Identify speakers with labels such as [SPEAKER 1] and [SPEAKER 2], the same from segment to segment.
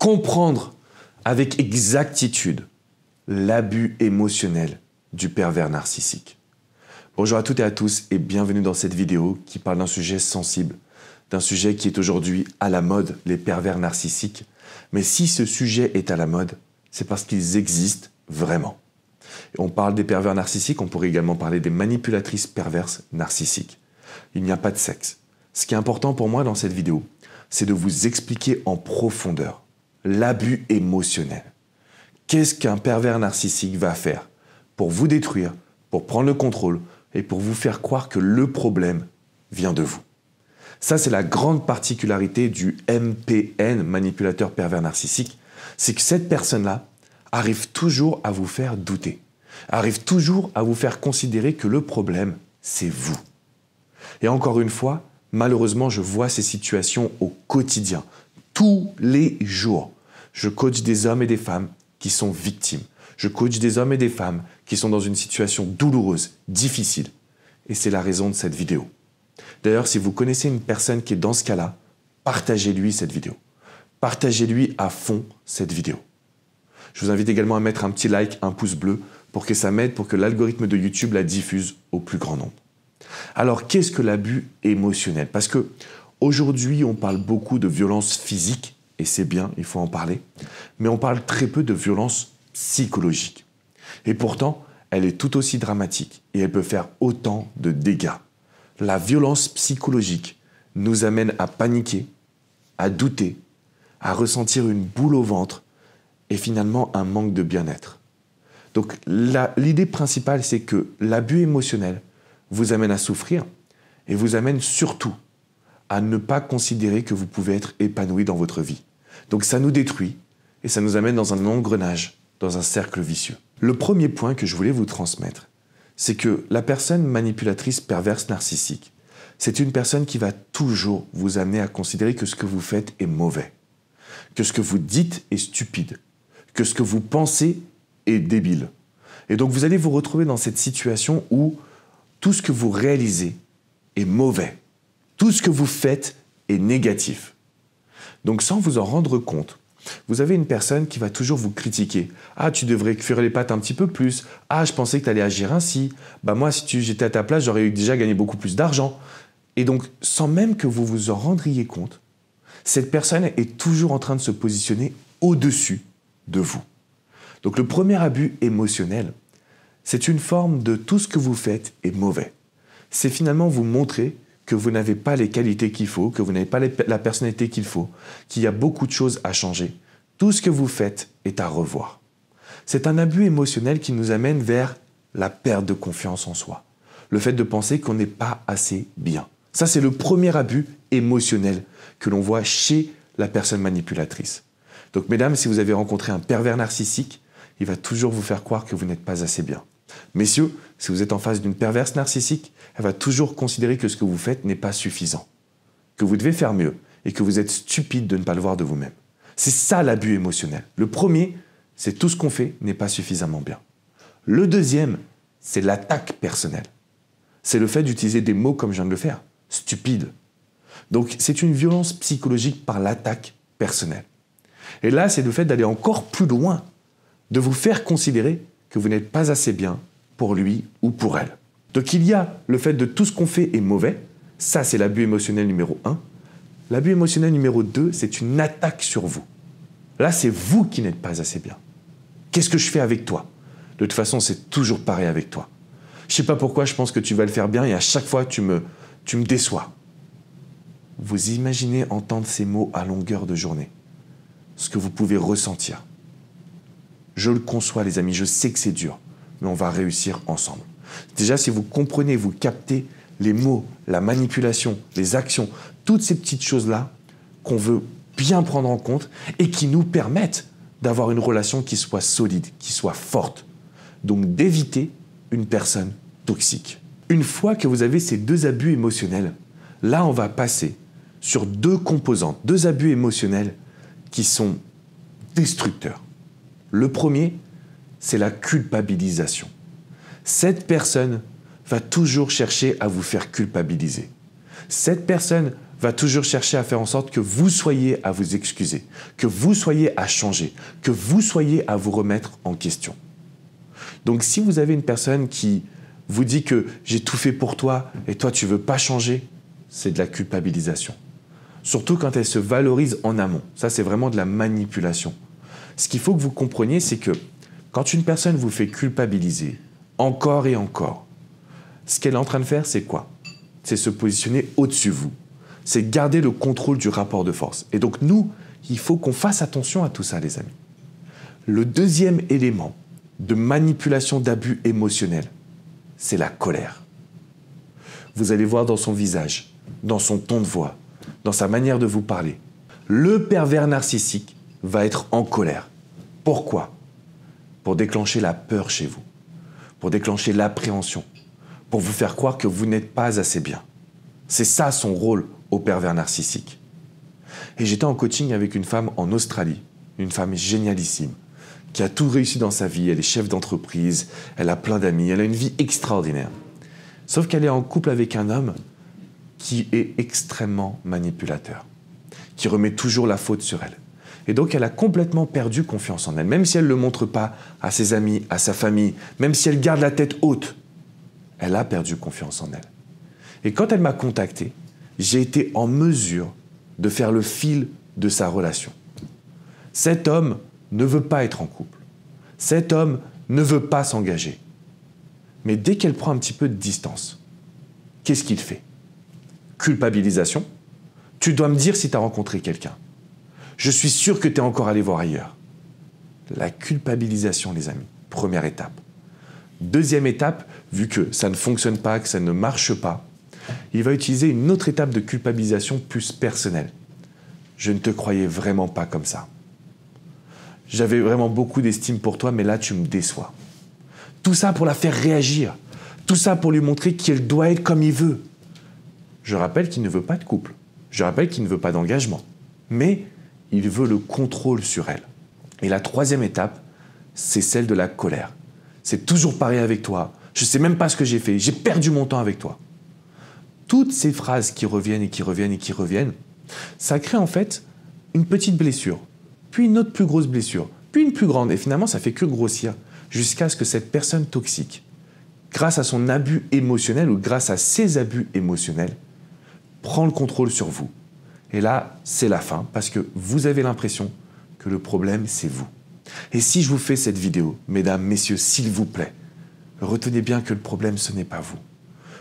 [SPEAKER 1] comprendre avec exactitude l'abus émotionnel du pervers narcissique. Bonjour à toutes et à tous et bienvenue dans cette vidéo qui parle d'un sujet sensible, d'un sujet qui est aujourd'hui à la mode, les pervers narcissiques. Mais si ce sujet est à la mode, c'est parce qu'ils existent vraiment. Et on parle des pervers narcissiques, on pourrait également parler des manipulatrices perverses narcissiques. Il n'y a pas de sexe. Ce qui est important pour moi dans cette vidéo, c'est de vous expliquer en profondeur l'abus émotionnel. Qu'est-ce qu'un pervers narcissique va faire pour vous détruire, pour prendre le contrôle et pour vous faire croire que le problème vient de vous. Ça, c'est la grande particularité du MPN, manipulateur pervers narcissique, c'est que cette personne-là arrive toujours à vous faire douter, arrive toujours à vous faire considérer que le problème, c'est vous. Et encore une fois, malheureusement, je vois ces situations au quotidien, tous les jours. Je coach des hommes et des femmes qui sont victimes. Je coach des hommes et des femmes qui sont dans une situation douloureuse, difficile. Et c'est la raison de cette vidéo. D'ailleurs, si vous connaissez une personne qui est dans ce cas-là, partagez-lui cette vidéo. Partagez-lui à fond cette vidéo. Je vous invite également à mettre un petit like, un pouce bleu, pour que ça m'aide, pour que l'algorithme de YouTube la diffuse au plus grand nombre. Alors, qu'est-ce que l'abus émotionnel? Parce que aujourd'hui, on parle beaucoup de violence physique, et c'est bien, il faut en parler, mais on parle très peu de violence psychologique. Et pourtant, elle est tout aussi dramatique, et elle peut faire autant de dégâts. La violence psychologique nous amène à paniquer, à douter, à ressentir une boule au ventre, et finalement un manque de bien-être. Donc l'idée principale, c'est que l'abus émotionnel vous amène à souffrir et vous amène surtout à ne pas considérer que vous pouvez être épanoui dans votre vie. Donc ça nous détruit et ça nous amène dans un engrenage, dans un cercle vicieux. Le premier point que je voulais vous transmettre, c'est que la personne manipulatrice perverse narcissique, c'est une personne qui va toujours vous amener à considérer que ce que vous faites est mauvais, que ce que vous dites est stupide, que ce que vous pensez est débile. Et donc vous allez vous retrouver dans cette situation où tout ce que vous réalisez est mauvais. Tout ce que vous faites est négatif. Donc sans vous en rendre compte, vous avez une personne qui va toujours vous critiquer. « Ah, tu devrais cuire les pâtes un petit peu plus. Ah, je pensais que tu allais agir ainsi. Bah moi, si j'étais à ta place, j'aurais déjà gagné beaucoup plus d'argent. » Et donc, sans même que vous vous en rendriez compte, cette personne est toujours en train de se positionner au-dessus de vous. Donc le premier abus émotionnel, c'est une forme de tout ce que vous faites est mauvais. C'est finalement vous montrer que vous n'avez pas les qualités qu'il faut, que vous n'avez pas la personnalité qu'il faut, qu'il y a beaucoup de choses à changer. Tout ce que vous faites est à revoir. C'est un abus émotionnel qui nous amène vers la perte de confiance en soi. Le fait de penser qu'on n'est pas assez bien. Ça, c'est le premier abus émotionnel que l'on voit chez la personne manipulatrice. Donc, mesdames, si vous avez rencontré un pervers narcissique, il va toujours vous faire croire que vous n'êtes pas assez bien. Messieurs, si vous êtes en face d'une perverse narcissique, elle va toujours considérer que ce que vous faites n'est pas suffisant, que vous devez faire mieux et que vous êtes stupide de ne pas le voir de vous-même. C'est ça l'abus émotionnel. Le premier, c'est tout ce qu'on fait n'est pas suffisamment bien. Le deuxième, c'est l'attaque personnelle. C'est le fait d'utiliser des mots comme je viens de le faire, stupide. Donc c'est une violence psychologique par l'attaque personnelle. Et là, c'est le fait d'aller encore plus loin, de vous faire considérer que vous n'êtes pas assez bien pour lui ou pour elle. Donc il y a le fait de tout ce qu'on fait est mauvais, ça c'est l'abus émotionnel numéro 1. L'abus émotionnel numéro 2, c'est une attaque sur vous. Là, c'est vous qui n'êtes pas assez bien. Qu'est-ce que je fais avec toi? De toute façon, c'est toujours pareil avec toi. Je ne sais pas pourquoi je pense que tu vas le faire bien et à chaque fois, tu me déçois. Vous imaginez entendre ces mots à longueur de journée, ce que vous pouvez ressentir. Je le conçois, les amis, je sais que c'est dur, mais on va réussir ensemble. Déjà, si vous comprenez, vous captez les mots, la manipulation, les actions, toutes ces petites choses-là qu'on veut bien prendre en compte et qui nous permettent d'avoir une relation qui soit solide, qui soit forte. Donc, d'éviter une personne toxique. Une fois que vous avez ces deux abus émotionnels, là, on va passer sur deux composantes, deux abus émotionnels qui sont destructeurs. Le premier, c'est la culpabilisation. Cette personne va toujours chercher à vous faire culpabiliser. Cette personne va toujours chercher à faire en sorte que vous soyez à vous excuser, que vous soyez à changer, que vous soyez à vous remettre en question. Donc si vous avez une personne qui vous dit que j'ai tout fait pour toi et toi tu ne veux pas changer, c'est de la culpabilisation. Surtout quand elle se valorise en amont. Ça, c'est vraiment de la manipulation. Ce qu'il faut que vous compreniez, c'est que quand une personne vous fait culpabiliser encore et encore, ce qu'elle est en train de faire, c'est quoi? C'est se positionner au-dessus de vous. C'est garder le contrôle du rapport de force. Et donc nous, il faut qu'on fasse attention à tout ça, les amis. Le deuxième élément de manipulation d'abus émotionnel, c'est la colère. Vous allez voir dans son visage, dans son ton de voix, dans sa manière de vous parler. Le pervers narcissique va être en colère. Pourquoi? Pour déclencher la peur chez vous, pour déclencher l'appréhension, pour vous faire croire que vous n'êtes pas assez bien. C'est ça son rôle au pervers narcissique. Et j'étais en coaching avec une femme en Australie, une femme génialissime, qui a tout réussi dans sa vie. Elle est chef d'entreprise, elle a plein d'amis, elle a une vie extraordinaire. Sauf qu'elle est en couple avec un homme qui est extrêmement manipulateur, qui remet toujours la faute sur elle. Et donc, elle a complètement perdu confiance en elle, même si elle ne le montre pas à ses amis, à sa famille, même si elle garde la tête haute, elle a perdu confiance en elle. Et quand elle m'a contacté, j'ai été en mesure de faire le fil de sa relation. Cet homme ne veut pas être en couple. Cet homme ne veut pas s'engager. Mais dès qu'elle prend un petit peu de distance, qu'est-ce qu'il fait? Culpabilisation. Tu dois me dire si tu as rencontré quelqu'un. Je suis sûr que tu es encore allé voir ailleurs. La culpabilisation, les amis, première étape. Deuxième étape, vu que ça ne fonctionne pas, que ça ne marche pas, il va utiliser une autre étape de culpabilisation plus personnelle. Je ne te croyais vraiment pas comme ça. J'avais vraiment beaucoup d'estime pour toi, mais là, tu me déçois. Tout ça pour la faire réagir. Tout ça pour lui montrer qu'elle doit être comme il veut. Je rappelle qu'il ne veut pas de couple. Je rappelle qu'il ne veut pas d'engagement. Mais il veut le contrôle sur elle. Et la troisième étape, c'est celle de la colère. C'est toujours pareil avec toi. Je ne sais même pas ce que j'ai fait. J'ai perdu mon temps avec toi. Toutes ces phrases qui reviennent et qui reviennent et qui reviennent, ça crée en fait une petite blessure, puis une autre plus grosse blessure, puis une plus grande. Et finalement, ça fait que grossir jusqu'à ce que cette personne toxique, grâce à son abus émotionnel ou grâce à ses abus émotionnels, prend le contrôle sur vous. Et là, c'est la fin parce que vous avez l'impression que le problème, c'est vous. Et si je vous fais cette vidéo, mesdames, messieurs, s'il vous plaît, retenez bien que le problème, ce n'est pas vous.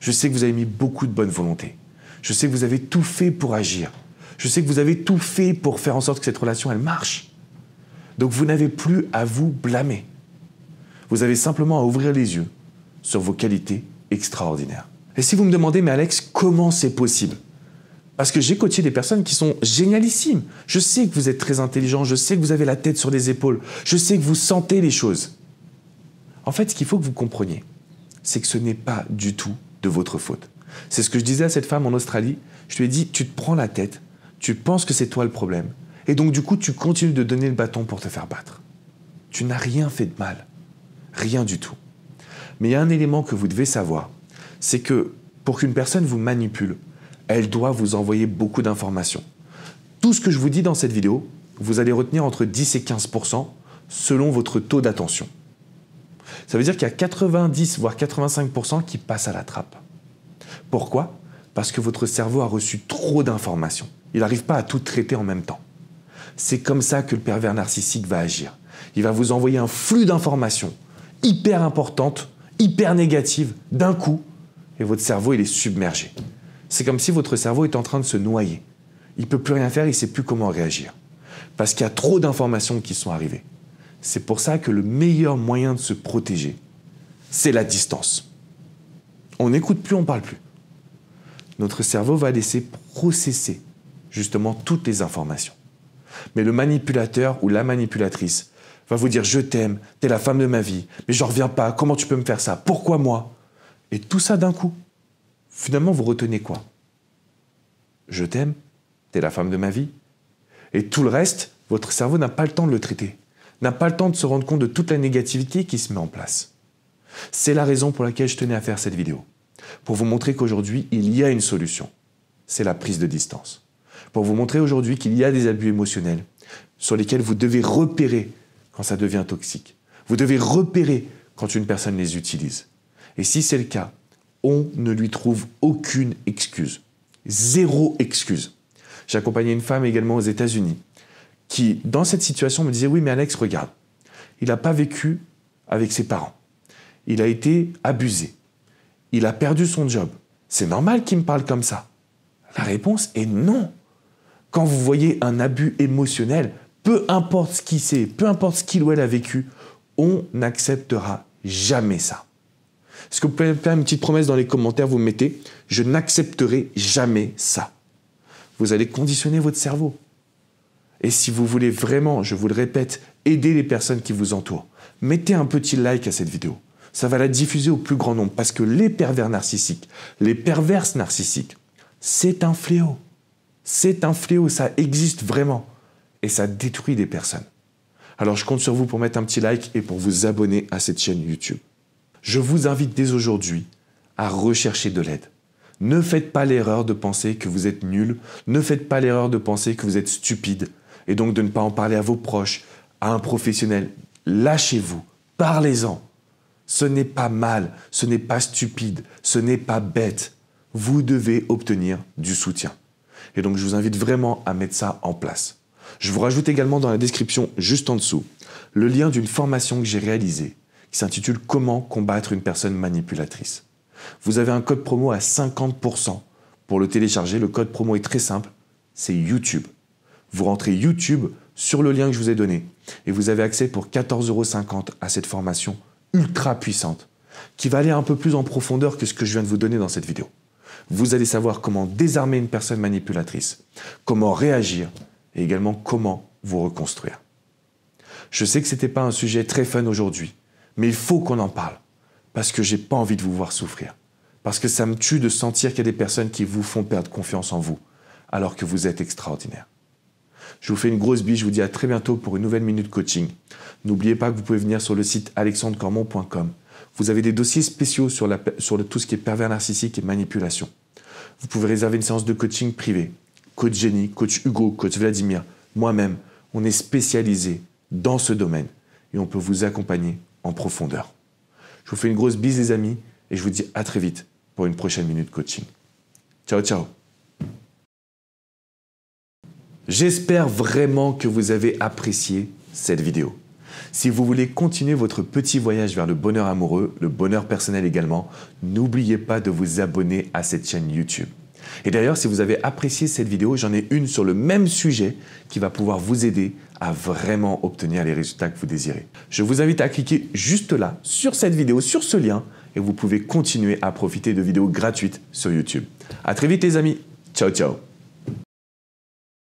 [SPEAKER 1] Je sais que vous avez mis beaucoup de bonne volonté. Je sais que vous avez tout fait pour agir. Je sais que vous avez tout fait pour faire en sorte que cette relation, elle marche. Donc vous n'avez plus à vous blâmer. Vous avez simplement à ouvrir les yeux sur vos qualités extraordinaires. Et si vous me demandez, mais Alex, comment c'est possible? Parce que j'ai coaché des personnes qui sont génialissimes. Je sais que vous êtes très intelligent, je sais que vous avez la tête sur les épaules, je sais que vous sentez les choses. En fait, ce qu'il faut que vous compreniez, c'est que ce n'est pas du tout de votre faute. C'est ce que je disais à cette femme en Australie. Je lui ai dit, tu te prends la tête, tu penses que c'est toi le problème, et donc du coup, tu continues de donner le bâton pour te faire battre. Tu n'as rien fait de mal. Rien du tout. Mais il y a un élément que vous devez savoir, c'est que pour qu'une personne vous manipule, elle doit vous envoyer beaucoup d'informations. Tout ce que je vous dis dans cette vidéo, vous allez retenir entre 10 et 15% selon votre taux d'attention. Ça veut dire qu'il y a 90 voire 85% qui passent à la trappe. Pourquoi? Parce que votre cerveau a reçu trop d'informations. Il n'arrive pas à tout traiter en même temps. C'est comme ça que le pervers narcissique va agir. Il va vous envoyer un flux d'informations hyper importantes, hyper négatives, d'un coup, et votre cerveau, il est submergé. C'est comme si votre cerveau est en train de se noyer. Il ne peut plus rien faire, il ne sait plus comment réagir. Parce qu'il y a trop d'informations qui sont arrivées. C'est pour ça que le meilleur moyen de se protéger, c'est la distance. On n'écoute plus, on ne parle plus. Notre cerveau va laisser processer justement toutes les informations. Mais le manipulateur ou la manipulatrice va vous dire « Je t'aime, t'es la femme de ma vie, mais j'en reviens pas, comment tu peux me faire ça? Pourquoi moi ?» Et tout ça d'un coup. Finalement, vous retenez quoi? Je t'aime, t'es la femme de ma vie. Et tout le reste, votre cerveau n'a pas le temps de le traiter, n'a pas le temps de se rendre compte de toute la négativité qui se met en place. C'est la raison pour laquelle je tenais à faire cette vidéo, pour vous montrer qu'aujourd'hui, il y a une solution. c'est la prise de distance. Pour vous montrer aujourd'hui qu'il y a des abus émotionnels sur lesquels vous devez repérer quand ça devient toxique. Vous devez repérer quand une personne les utilise. Et si c'est le cas, on ne lui trouve aucune excuse. Zéro excuse. J'ai accompagné une femme également aux États-Unis qui, dans cette situation, me disait « Oui, mais Alex, regarde, il n'a pas vécu avec ses parents. Il a été abusé. Il a perdu son job. C'est normal qu'il me parle comme ça ?» La réponse est non. Quand vous voyez un abus émotionnel, peu importe ce qu'il sait, peu importe ce qu'il ou elle a vécu, on n'acceptera jamais ça. Est-ce que vous pouvez faire une petite promesse dans les commentaires, vous me mettez « Je n'accepterai jamais ça ». Vous allez conditionner votre cerveau. Et si vous voulez vraiment, je vous le répète, aider les personnes qui vous entourent, mettez un petit like à cette vidéo. Ça va la diffuser au plus grand nombre parce que les pervers narcissiques, les perverses narcissiques, c'est un fléau. C'est un fléau, ça existe vraiment. Et ça détruit des personnes. Alors je compte sur vous pour mettre un petit like et pour vous abonner à cette chaîne YouTube. Je vous invite dès aujourd'hui à rechercher de l'aide. Ne faites pas l'erreur de penser que vous êtes nul, ne faites pas l'erreur de penser que vous êtes stupide et donc de ne pas en parler à vos proches, à un professionnel. Lâchez-vous, parlez-en. Ce n'est pas mal, ce n'est pas stupide, ce n'est pas bête. Vous devez obtenir du soutien. Et donc je vous invite vraiment à mettre ça en place. Je vous rajoute également dans la description, juste en dessous, le lien d'une formation que j'ai réalisée qui s'intitule « Comment combattre une personne manipulatrice ». Vous avez un code promo à 50% pour le télécharger. Le code promo est très simple, c'est YouTube. Vous rentrez YouTube sur le lien que je vous ai donné et vous avez accès pour 14,50 € à cette formation ultra puissante qui va aller un peu plus en profondeur que ce que je viens de vous donner dans cette vidéo. Vous allez savoir comment désarmer une personne manipulatrice, comment réagir et également comment vous reconstruire. Je sais que ce n'était pas un sujet très fun aujourd'hui, mais il faut qu'on en parle parce que j'ai pas envie de vous voir souffrir. Parce que ça me tue de sentir qu'il y a des personnes qui vous font perdre confiance en vous alors que vous êtes extraordinaire. Je vous fais une grosse bise, je vous dis à très bientôt pour une nouvelle minute coaching. N'oubliez pas que vous pouvez venir sur le site alexandrecormon.com. Vous avez des dossiers spéciaux sur tout ce qui est pervers narcissique et manipulation. Vous pouvez réserver une séance de coaching privée. Coach Jenny, coach Hugo, coach Vladimir, moi-même, on est spécialisé dans ce domaine et on peut vous accompagner en profondeur. Je vous fais une grosse bise les amis et je vous dis à très vite pour une prochaine minute coaching. Ciao, ciao. J'espère vraiment que vous avez apprécié cette vidéo. Si vous voulez continuer votre petit voyage vers le bonheur amoureux, le bonheur personnel également, n'oubliez pas de vous abonner à cette chaîne YouTube. Et d'ailleurs, si vous avez apprécié cette vidéo, j'en ai une sur le même sujet qui va pouvoir vous aider à vraiment obtenir les résultats que vous désirez. Je vous invite à cliquer juste là, sur cette vidéo, sur ce lien, et vous pouvez continuer à profiter de vidéos gratuites sur YouTube. À très vite les amis. Ciao, ciao.